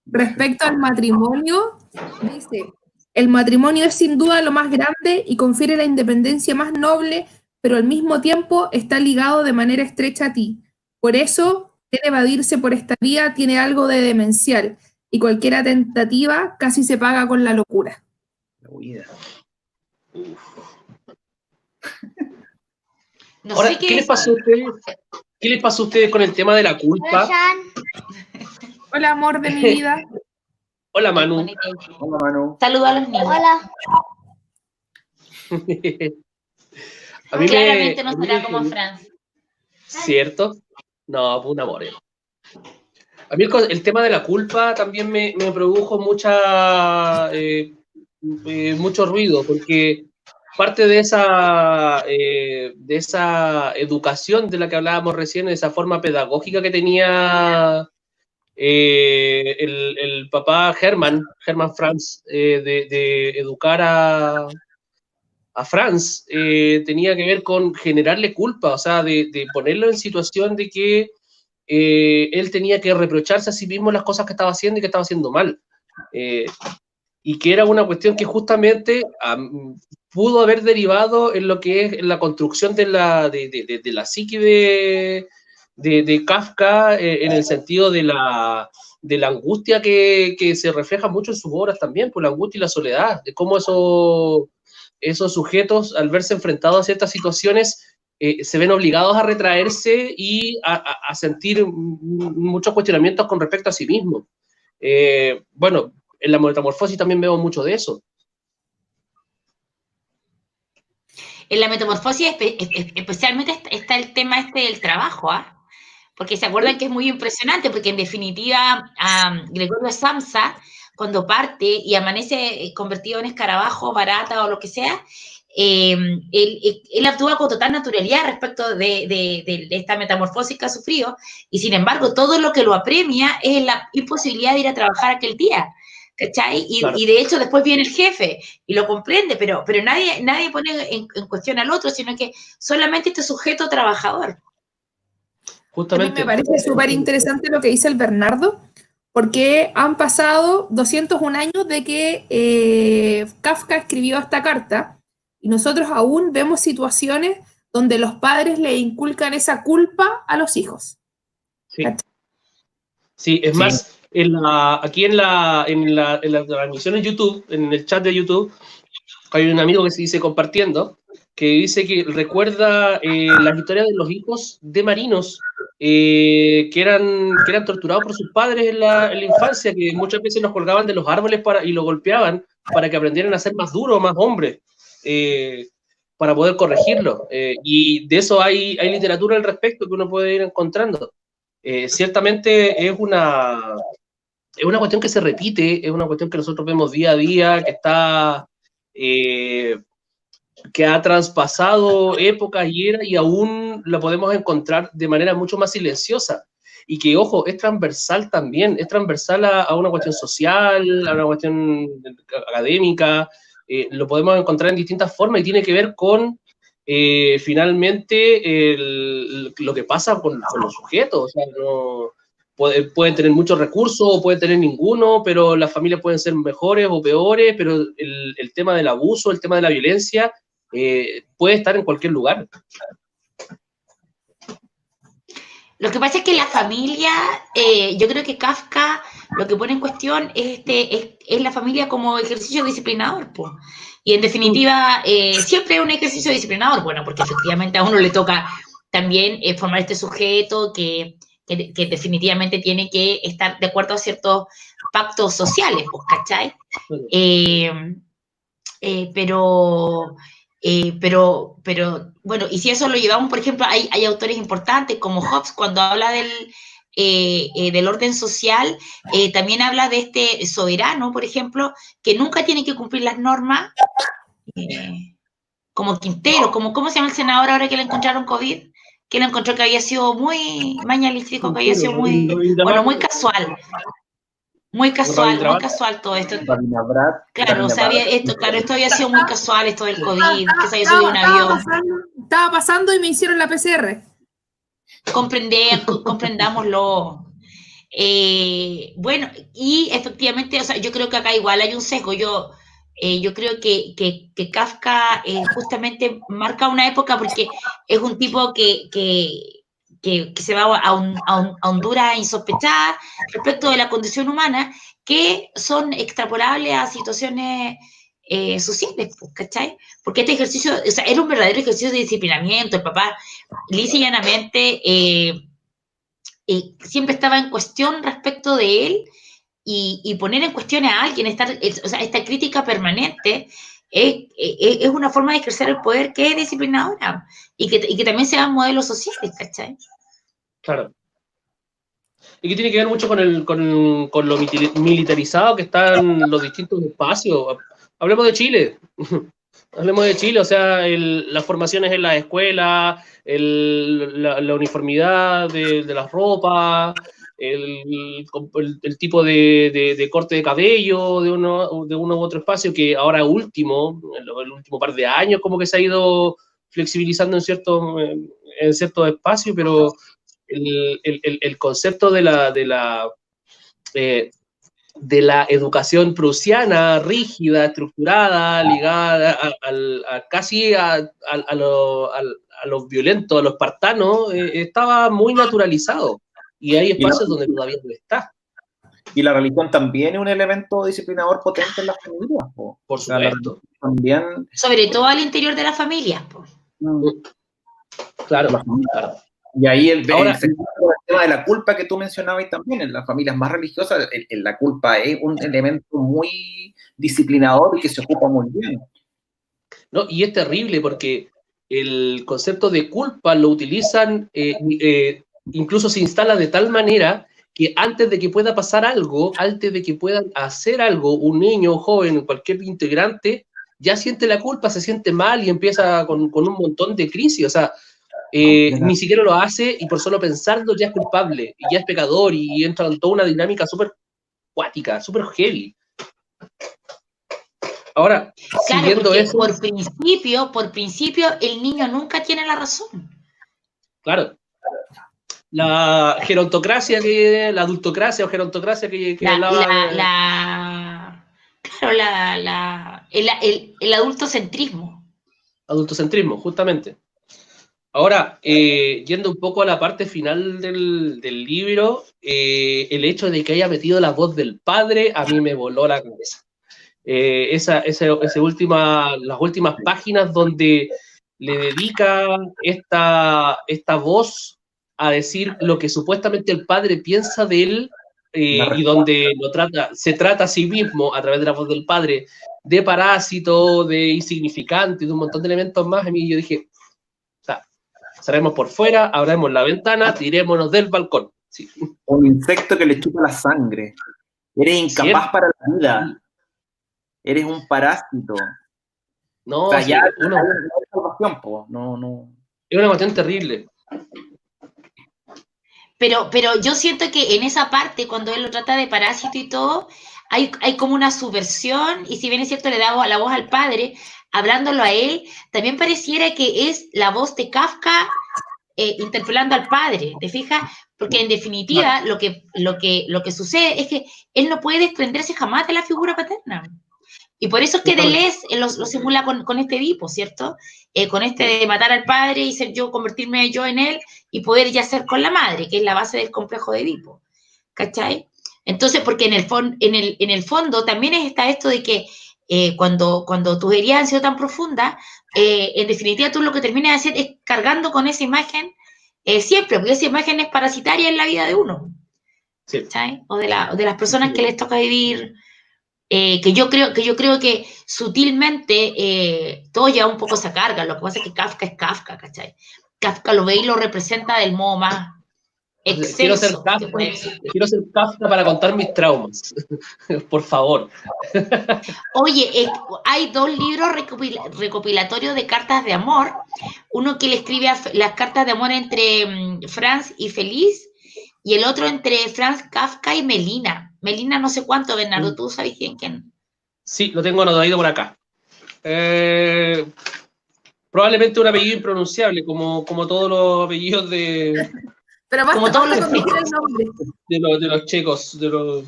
Respecto al matrimonio, dice, el matrimonio es sin duda lo más grande y confiere la independencia más noble, pero al mismo tiempo está ligado de manera estrecha a ti. Por eso, el evadirse por esta vía tiene algo de demencial, y cualquier tentativa casi se paga con la locura. La huida. No Ahora, sé ¿qué les pasó a ustedes? ¿Qué les pasó a ustedes con el tema de la culpa? Hola, amor de mi vida. Hola, Manu. Hola, Manu. Saludos a los niños. Hola. A mí Claramente no a mí será como Franz. ¿Cierto? No, fue un amor. A mí el tema de la culpa también me produjo mucho ruido, porque parte de esa educación de la que hablábamos recién, de esa forma pedagógica que tenía el papá Hermann Franz, de educar a Franz, tenía que ver con generarle culpa, o sea, de ponerlo en situación de que él tenía que reprocharse a sí mismo las cosas que estaba haciendo y que estaba haciendo mal. Y que era una cuestión que justamente pudo haber derivado en lo que es la construcción de la psique de Kafka, en el sentido de la angustia que se refleja mucho en sus obras también, por la angustia y la soledad, de cómo esos sujetos, al verse enfrentados a ciertas situaciones, se ven obligados a retraerse y a sentir muchos cuestionamientos con respecto a sí mismos. Bueno, en la metamorfosis también veo mucho de eso. En la metamorfosis especialmente está el tema del trabajo, ¿ah? Porque se acuerdan que es muy impresionante, porque en definitiva Gregorio Samsa, cuando parte y amanece convertido en escarabajo, barata o lo que sea, él actúa con total naturalidad respecto de esta metamorfosis que ha sufrido, y sin embargo todo lo que lo apremia es la imposibilidad de ir a trabajar aquel día, ¿cachai? Claro. Y de hecho después viene el jefe y lo comprende, pero nadie pone en cuestión al otro, sino que solamente este sujeto trabajador. Justamente. A mí me parece súper interesante lo que dice el Bernardo, porque han pasado 201 años de que Kafka escribió esta carta y nosotros aún vemos situaciones donde los padres le inculcan esa culpa a los hijos. Sí, sí, es más, aquí en la transmisión en YouTube, en el chat de YouTube, hay un amigo que se dice compartiendo, que dice que recuerda las historias de los hijos de marinos que eran torturados por sus padres en la infancia, que muchas veces los colgaban de los árboles y los golpeaban para que aprendieran a ser más duros, más hombres, para poder corregirlo. Y de eso hay literatura al respecto que uno puede ir encontrando. Ciertamente es una cuestión que se repite, es una cuestión que nosotros vemos día a día, que está... que ha traspasado épocas y eras y aún la podemos encontrar de manera mucho más silenciosa. Y que, ojo, es transversal también, es transversal a una cuestión social, a una cuestión académica, lo podemos encontrar en distintas formas y tiene que ver con, finalmente, lo que pasa con los sujetos. O sea, no, pueden tener muchos recursos o pueden tener ninguno, pero las familias pueden ser mejores o peores, pero el tema del abuso, el tema de la violencia, puede estar en cualquier lugar. Lo que pasa es que la familia, yo creo que Kafka lo que pone en cuestión es la familia como ejercicio disciplinador, pues. Y en definitiva, siempre es un ejercicio disciplinador, bueno, porque efectivamente a uno le toca también formar este sujeto que definitivamente tiene que estar de acuerdo a ciertos pactos sociales, pues, ¿cachai? Pero bueno, y si eso lo llevamos, por ejemplo, hay autores importantes como Hobbes, cuando habla del orden social, también habla de este soberano, por ejemplo, que nunca tiene que cumplir las normas, como Quintero, ¿cómo se llama el senador ahora que le encontraron COVID? Que le encontró que había sido muy mañalístico, que había sido muy casual. Muy casual todo esto. Claro, o sea, esto había sido muy casual, esto del COVID, que se había subido un avión. Estaba pasando y me hicieron la PCR. Comprendámoslo. Bueno, y efectivamente, o sea, yo creo que acá igual hay un sesgo. Yo creo que Kafka justamente marca una época porque es un tipo que que se va a Honduras insospechada respecto de la condición humana, que son extrapolables a situaciones sociales, ¿cachai? Porque este ejercicio, o sea, era un verdadero ejercicio de disciplinamiento. El papá, lisa y llanamente, siempre estaba en cuestión respecto de él, y poner en cuestión a alguien, o sea, esta crítica permanente es una forma de ejercer el poder que es disciplinadora, y que también sean modelos sociales, ¿cachai? Claro. Y que tiene que ver mucho con lo militarizado que están los distintos espacios. Hablemos de Chile. Hablemos de Chile, o sea, las formaciones en las escuelas, la uniformidad de las ropas, el tipo de corte de cabello de uno u otro espacio, que ahora último, el último par de años, como que se ha ido flexibilizando en ciertos espacios, pero el concepto de la educación prusiana, rígida, estructurada, ligada casi a los violentos, a los espartanos, estaba muy naturalizado. Y hay espacios donde todavía no está. Y la religión también es un elemento disciplinador potente en las familias. Por supuesto. También... Sobre todo al interior de las familias. Claro. Y ahí el tema de la culpa que tú mencionabas también, en las familias más religiosas, la culpa es un elemento muy disciplinador y que se ocupa muy bien. No, y es terrible porque el concepto de culpa lo utilizan, incluso se instala de tal manera que antes de que pueda pasar algo, antes de que puedan hacer algo, un niño, un joven, cualquier integrante, ya siente la culpa, se siente mal y empieza con un montón de crisis. O sea, ni siquiera lo hace y por solo pensarlo ya es culpable, y ya es pecador, y entra en toda una dinámica súper cuática, súper heavy. Ahora, claro, siguiendo eso... Por principio, el niño nunca tiene la razón. Claro. La gerontocracia, la adultocracia o gerontocracia que hablaba... El adultocentrismo. Adultocentrismo, justamente. Ahora, yendo un poco a la parte final del libro, el hecho de que haya metido la voz del padre a mí me voló la cabeza. Las últimas páginas donde le dedica esta voz a decir lo que supuestamente el padre piensa de él, y donde se trata a sí mismo a través de la voz del padre de parásito, de insignificante, de un montón de elementos más. A mí yo dije, cerremos por fuera, abramos la ventana, tirémonos del balcón. Sí. Un insecto que le chupa la sangre. Eres incapaz para la vida. Eres un parásito. No, o sea, sí, ya no hay salvación, po. No. Es una cuestión terrible. Pero yo siento que en esa parte, cuando él lo trata de parásito y todo, hay como una subversión, y si bien es cierto, le da la voz al padre, hablándolo a él, también pareciera que es la voz de Kafka interpelando al padre, ¿te fijas? Porque en definitiva lo que sucede es que él no puede desprenderse jamás de la figura paterna. Y por eso es que Deleuze lo simula con este Edipo, ¿cierto? Con este de matar al padre y convertirme yo en él y poder ya ser con la madre, que es la base del complejo de Edipo. ¿Cachai? Entonces, porque en el fondo también está esto de que cuando tus heridas han sido tan profundas, en definitiva tú lo que terminas de hacer es cargando con esa imagen siempre, porque esa imagen es parasitaria en la vida de uno. Sí. ¿Cachai? O de las personas que les toca vivir. Que yo creo que sutilmente todo lleva un poco esa carga. Lo que pasa es que Kafka es Kafka, ¿cachai? Kafka lo ve y lo representa del modo más excelso. Quiero ser Kafka para contar mis traumas. Por favor. Oye, hay 2 libros recopilatorios de cartas de amor. Uno que le escribe las cartas de amor entre Franz y Feliz, y el otro entre Franz Kafka y Melina. Melina no sé cuánto, Bernardo, ¿tú sabes quién? Sí, lo tengo anotado por acá. Probablemente un apellido impronunciable, como todos los apellidos de... Pero basta, como todos los de los checos, de los...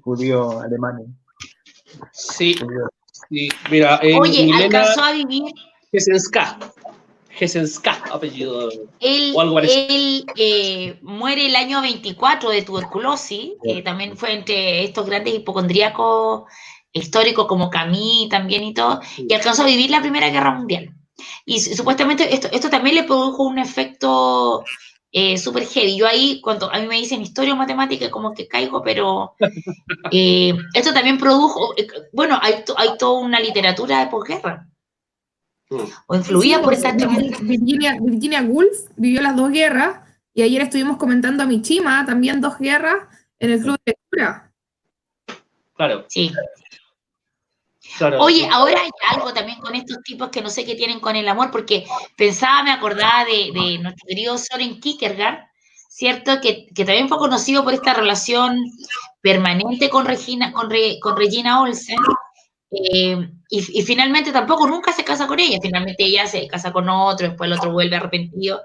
Judíos alemanes. Sí, sí. Mira, oye, Milena alcanzó a vivir... Jesenska. Hesenska, apellido. Él, O algo parecido. él muere el año 24 de tuberculosis, también fue entre estos grandes hipocondríacos históricos como Camus también y todo, y alcanzó a vivir la Primera Guerra Mundial. Y supuestamente esto también le produjo un efecto súper heavy. Yo ahí, cuando a mí me dicen historia o matemática, como que caigo, pero esto también produjo, bueno, hay toda una literatura de posguerra, o influida Sí, por pues, esta tremenda... Virginia Woolf vivió las 2 guerras y ayer estuvimos comentando a Mishima, también 2 guerras, en el club de lectura. Claro, Sí. claro. Oye, ahora hay algo también con estos tipos que no sé qué tienen con el amor, porque me acordaba de nuestro querido Soren Kierkegaard, ¿cierto? Que también fue conocido por esta relación permanente con Regina Olsen, y finalmente tampoco nunca se casa con ella, finalmente ella se casa con otro, después el otro vuelve arrepentido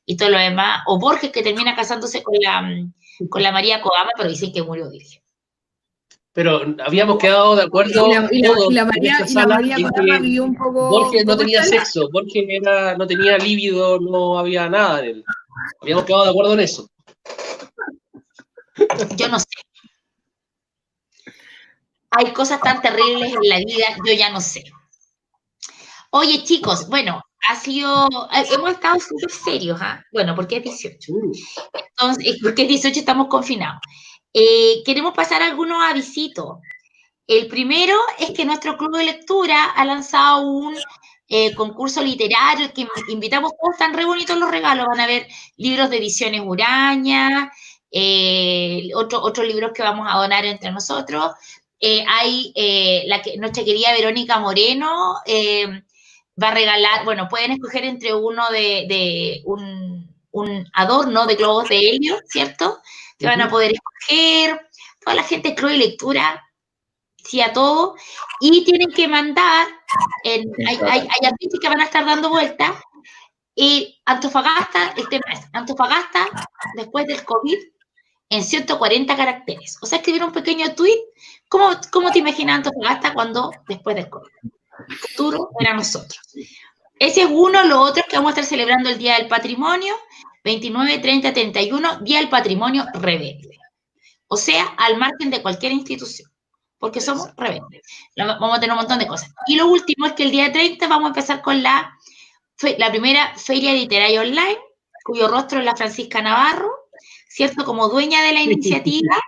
y todo lo demás, o Borges que termina casándose con la María Kodama, pero dicen que murió virgen. Pero habíamos quedado de acuerdo todos en esta sala María en Kodama que vivió un poco... Borges no tenía extraña. sexo, Borges no tenía líbido, no había nada en él. Habíamos quedado de acuerdo en eso. Yo no sé. Hay cosas tan terribles en la vida, yo ya no sé. Oye, chicos, bueno, hemos estado súper serios, ¿ah? Bueno, porque es 18. Entonces, porque es 18 estamos confinados. Queremos pasar algunos avisitos. El primero es que nuestro club de lectura ha lanzado un concurso literario que invitamos todos, están re bonitos los regalos, van a ver libros de ediciones Uraña, otros libros que vamos a donar entre nosotros. Hay nuestra querida Verónica Moreno va a regalar, bueno, pueden escoger entre uno de un adorno de globos de helio, ¿cierto? Que van a poder escoger. Toda la gente de Club de Lectura, sí a todo, y tienen que mandar, hay artistas que van a estar dando vueltas, y Antofagasta, el tema es Antofagasta después del COVID en 140 caracteres. O sea, escribir un pequeño tweet, ¿cómo te imaginas Antofagasta después del COVID? El futuro era nosotros. Ese es uno. Lo otro es que vamos a estar celebrando el Día del Patrimonio, 29, 30, 31, Día del Patrimonio Rebelde. O sea, al margen de cualquier institución, porque somos rebeldes. Vamos a tener un montón de cosas. Y lo último es que el día 30 vamos a empezar con la primera feria literaria online, cuyo rostro es la Francisca Navarro, ¿cierto? Como dueña de la iniciativa,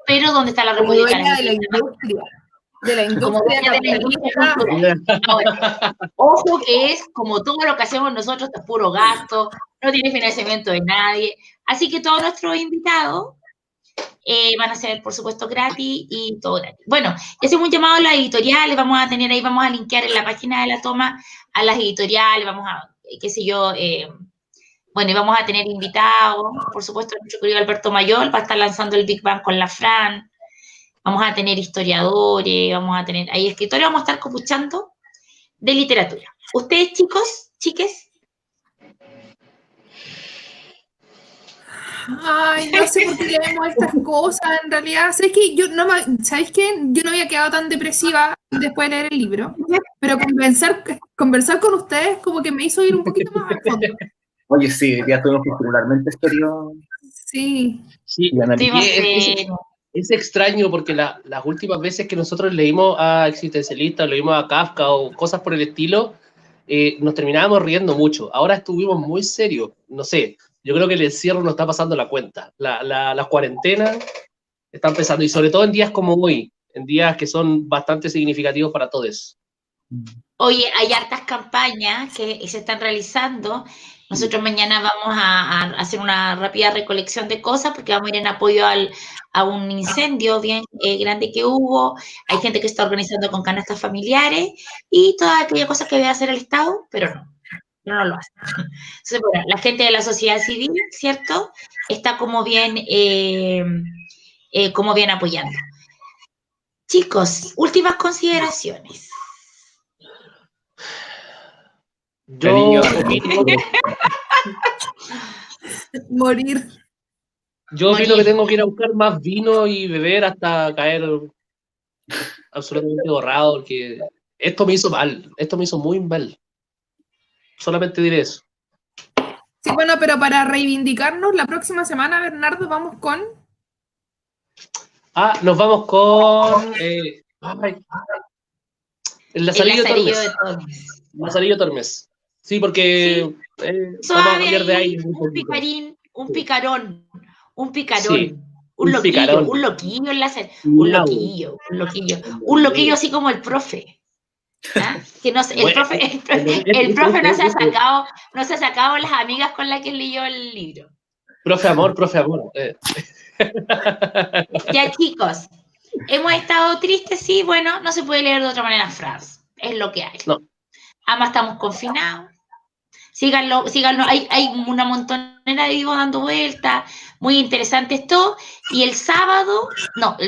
pero donde está la Como República dueña de la industria. De la industria, como dueña de la industria cultural. Ahora, ojo que es como todo lo que hacemos nosotros, es puro gasto, no tiene financiamiento de nadie. Así que todos nuestros invitados van a ser, por supuesto, gratis y todo gratis. Bueno, y hacemos un llamado a las editoriales, vamos a linkear en la página de la toma a las editoriales, vamos a, qué sé yo, bueno, y vamos a tener invitados, por supuesto, nuestro querido Alberto Mayol va a estar lanzando el Big Bang con la Fran, vamos a tener historiadores, hay escritores, vamos a estar copuchando de literatura. ¿Ustedes, chicos, chiques? Ay, no sé por qué leemos estas cosas, en realidad. ¿Sabes qué? ¿Sabes qué? Yo no había quedado tan depresiva después de leer el libro, pero conversar con ustedes como que me hizo ir un poquito más al fondo. Oye, sí, ya estuvimos particularmente serios. Sí. Sí, es extraño porque las últimas veces que nosotros leímos a existencialistas, leímos a Kafka o cosas por el estilo, nos terminábamos riendo mucho. Ahora estuvimos muy serios, no sé. Yo creo que el encierro nos está pasando la cuenta. Las cuarentenas están pesando, y sobre todo en días como hoy, en días que son bastante significativos para todos. Oye, hay hartas campañas que se están realizando. Nosotros mañana vamos a hacer una rápida recolección de cosas porque vamos a ir en apoyo a un incendio bien grande que hubo. Hay gente que está organizando con canastas familiares y todas aquellas cosas que debe hacer el Estado, pero no lo hace. Entonces, bueno, la gente de la sociedad civil, ¿cierto? Está como bien apoyando. Chicos, últimas consideraciones. Morir. Yo opino que tengo que ir a buscar más vino y beber hasta caer absolutamente borrado, porque esto me hizo mal, esto me hizo muy mal. Solamente diré eso. Sí, bueno, pero para reivindicarnos, la próxima semana, Bernardo, vamos con... Nos vamos con el Lazarillo Tormes. Lazarillo Tormes. Sí, porque vamos a cambiar de aire. Un picarín, un picarón, Sí, un loquillo, picarón. un loquillo en la No. un loquillo así como el profe. ¿Ah? Que no sé, el profe no se ha sacado las amigas con las que leyó el libro. Profe amor. Ya, chicos, hemos estado tristes, sí, bueno, no se puede leer de otra manera Franz, es lo que hay. No. Además estamos confinados. Síganlo, hay una montonera de vivos dando vueltas, muy interesante esto. Y el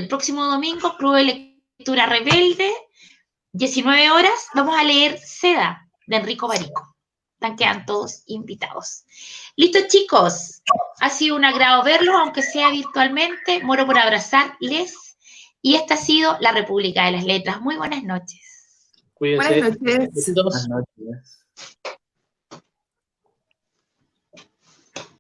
próximo domingo, Club de Lectura Rebelde, 19 horas, vamos a leer Seda, de Enrico Barico. Quedan todos invitados. Listo, chicos. Ha sido un agrado verlos, aunque sea virtualmente. Muero por abrazarles. Y esta ha sido la República de las Letras. Muy buenas noches. Cuídense. Buenas noches. Buenas noches.